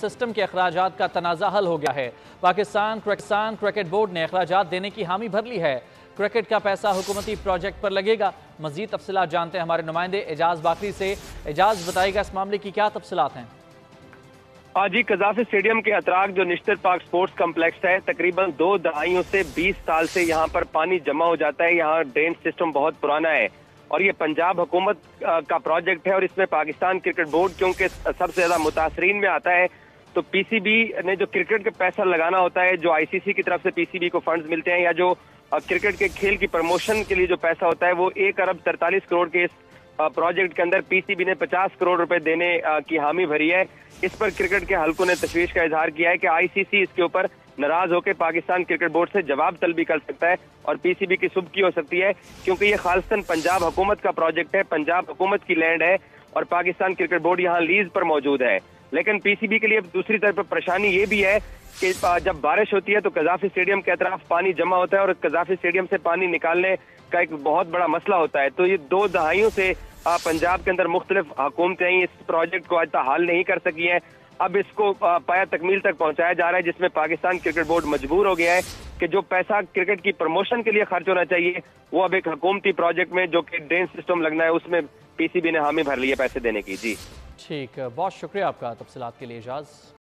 System के अखराजात का तनाज़ा हल हो गया है। पाकिस्तान क्रिकेट बोर्ड ने अखराजात देने की हामी भर ली है। क्रिकेट का पैसा हुकूमती प्रोजेक्ट पर लगेगा। मजीद तफसीलात जानते हैं हमारे नुमाइंदे एजाज बाकरी से। एजाज, बताइएगा इस मामले की क्या तफसीलात हैं? जी, कज़ाफ़ी स्टेडियम के अतराक जो निश्चित पार्क स्पोर्ट्स कम्प्लेक्स है, तकरीबन 2 दहाइयों से 20 साल से यहाँ पर पानी जमा हो जाता है। यहाँ ड्रेन सिस्टम बहुत पुराना है और ये पंजाब हुकूमत का प्रोजेक्ट है और इसमें पाकिस्तान क्रिकेट बोर्ड क्योंकि सबसे ज्यादा मुतासरीन में आता है, तो पीसीबी ने जो क्रिकेट का पैसा लगाना होता है, जो आईसीसी की तरफ से पीसीबी को फंड्स मिलते हैं, या जो क्रिकेट के खेल की प्रमोशन के लिए जो पैसा होता है, वो 1 अरब 43 करोड़ के इस प्रोजेक्ट के अंदर पीसीबी ने 50 करोड़ रुपए देने की हामी भरी है। इस पर क्रिकेट के हलकों ने तशवीश का इजहार किया है कि आईसीसी इसके ऊपर नाराज होकर पाकिस्तान क्रिकेट बोर्ड से जवाब तलबी कर सकता है और पीसीबी की सुबकी हो सकती है, क्योंकि ये खालिस्तन पंजाब हुकूमत का प्रोजेक्ट है, पंजाब हुकूमत की लैंड है और पाकिस्तान क्रिकेट बोर्ड यहाँ लीज पर मौजूद है। लेकिन पीसीबी के लिए दूसरी तरफ परेशानी ये भी है कि जब बारिश होती है तो कज़ाफ़ी स्टेडियम के अतराफ पानी जमा होता है और कज़ाफ़ी स्टेडियम से पानी निकालने का एक बहुत बड़ा मसला होता है। तो ये 2 दहाइयों से पंजाब के अंदर मुख्तलिफ हुकूमतें इस प्रोजेक्ट को आज तक हल नहीं कर सकी हैं। अब इसको पाया तकमील तक पहुंचाया जा रहा है, जिसमें पाकिस्तान क्रिकेट बोर्ड मजबूर हो गया है कि जो पैसा क्रिकेट की प्रमोशन के लिए खर्च होना चाहिए, वो अब एक हुकूमती प्रोजेक्ट में जो कि ड्रेन सिस्टम लगना है, उसमें पीसीबी ने हामी भर ली है पैसे देने की। जी ठीक, बहुत शुक्रिया आपका तफसीलात के लिए एजाज।